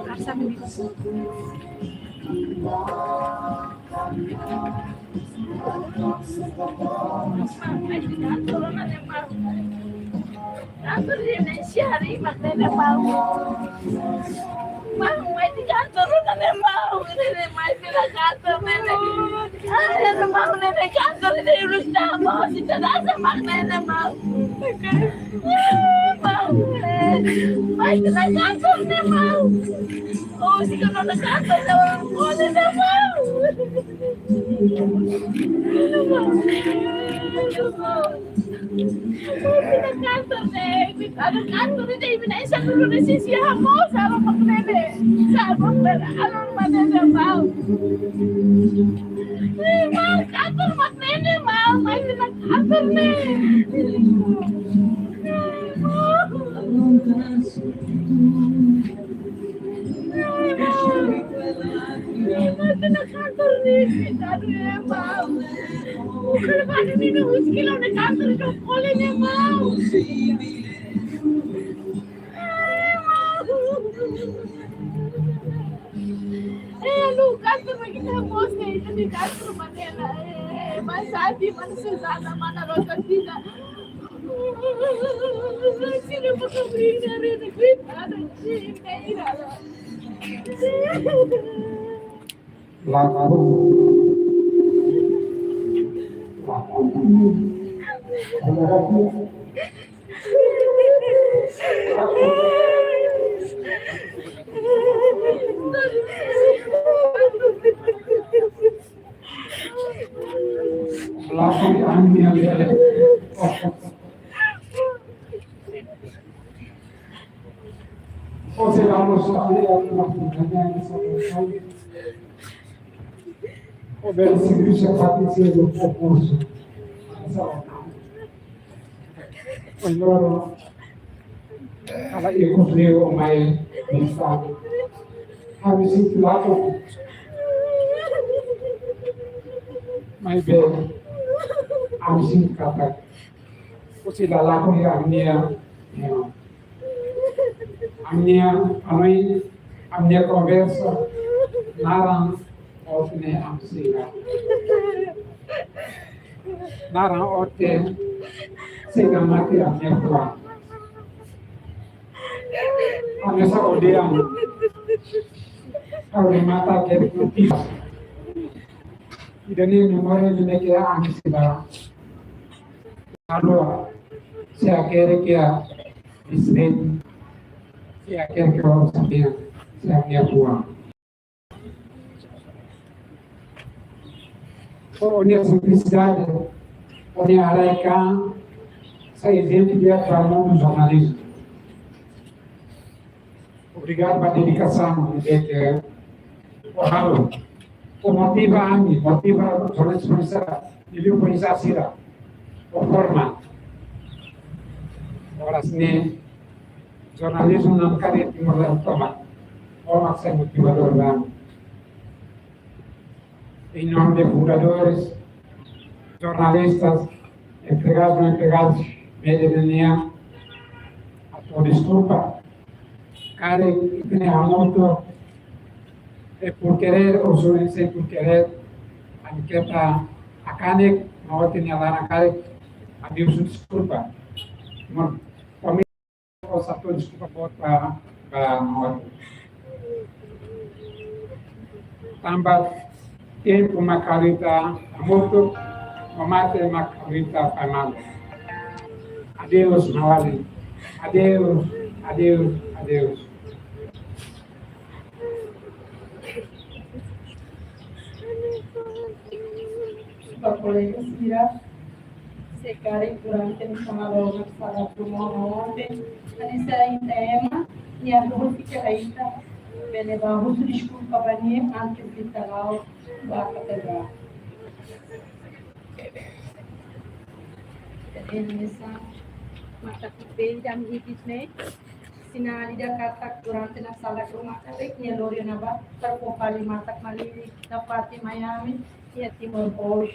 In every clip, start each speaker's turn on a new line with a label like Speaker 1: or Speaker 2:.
Speaker 1: Karsa begitu. Kantor di Indonesia hari maknanya mau. Mau main di kantor nenek mau. Nenek main di kantor nenek. Nenek mau nenek kantor ini urus mau. Tidak ada maknanya mau. Mau. Main di kantor nenek mau. Oh, si kalau di kantor oh nenek mau. Pinag kantor deh, ada kantor deh, pinag dulu di sisi ako, sama magnene, sama ano manene mau, mau kantor magnene mau, may pinag kantor deh. Kantor nih, mau. Kalau ada minum kilo na kantor ito, kolin niya mau. Ano, kantor magkita boss na ito di kantor Manila. Masabi man Susana Manarogatina. Sino pa kami na rin nagwita ng China?
Speaker 2: Kalau ikut dia main bisa habis itu lalu main bel habis itu kata usia lalu ya amnia conversa narang outne amsiga narang otte sega mati amnia tua amnia sa odiam kalau mata kiri putih idani memori ni ke amsiga lalu saya kira kia isnin saya kira orang sambil saya buang. Oh, dia simplicidade, onde araica, sai exemplo de atuar no jornalismo. Obrigado pela dedicação, o motiva a mim, motiva a jornalista, ele o conhece a Sira, o forma. Agora, se jornalismo não quer timor da toma, ou não ser motivador da em nome de fundadores, jornalistas, empregados e não empregados, média de linha, a tua desculpa, cara, que tem a muito, é por querer, ou sem por querer, a miqueta, a cane, na hora que lá na cara, a Deus desculpa. Mas, para mim, eu só estou desculpa para a hora. Também, tempo macarita muito, mamate macarita panal. Adeus, Nawali. Adeus, adeus, adeus.
Speaker 3: Para poder respirar, secar e durante o salão para pulmão ontem, anissa em tema e a luz fica aí tá. Levar muito desculpa para mim antes de estar lá da catedral. Jadi nisa mata kuping jam hibis ne sinali dah kata durante na sala rumah tarik ni lori na ba terpopali matak malili dapat Miami ya Timor Posh.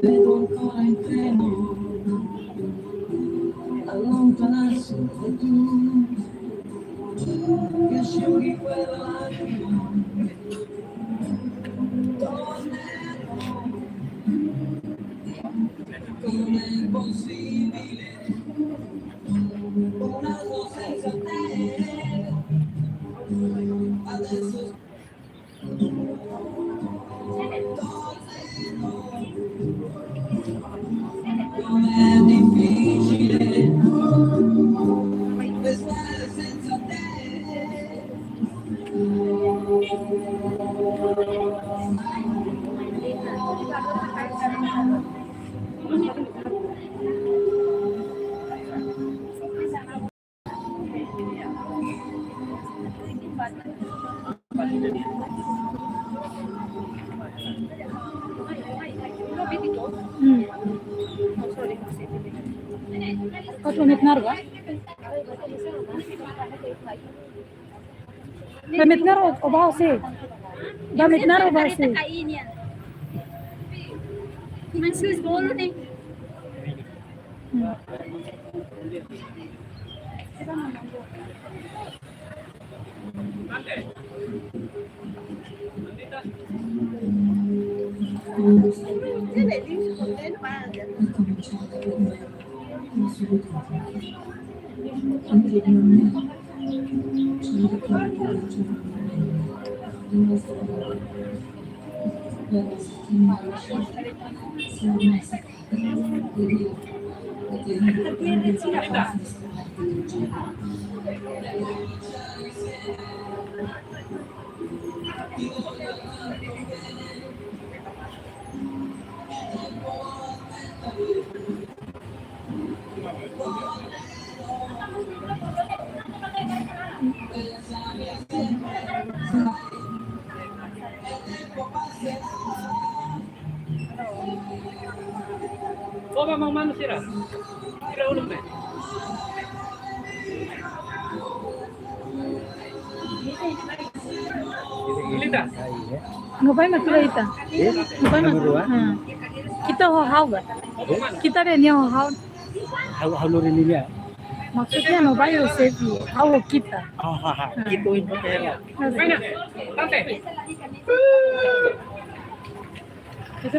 Speaker 4: Vedo ancora in treno allontanarsi da tu, che asciughi quella lacrima, tornerò. Com'è possibile un anno senza te? Adesso com'è difficile restare senza te.
Speaker 5: Kau pamit na ba? Pamit na ro o ba si? Pamit na ro ba si?
Speaker 1: Mensus bolu nih.
Speaker 6: Oh, memang manusia. Kira ulum deh. Linda.
Speaker 5: Ngapain nak kira kita? Ngapain nak? Kita hau ba? Kita deh ni hau.
Speaker 6: Hau lurinnya.
Speaker 5: Maksudnya ngapain sepi? Hau kita.
Speaker 6: Gitu itu ya. Mana? Tante.
Speaker 5: Kita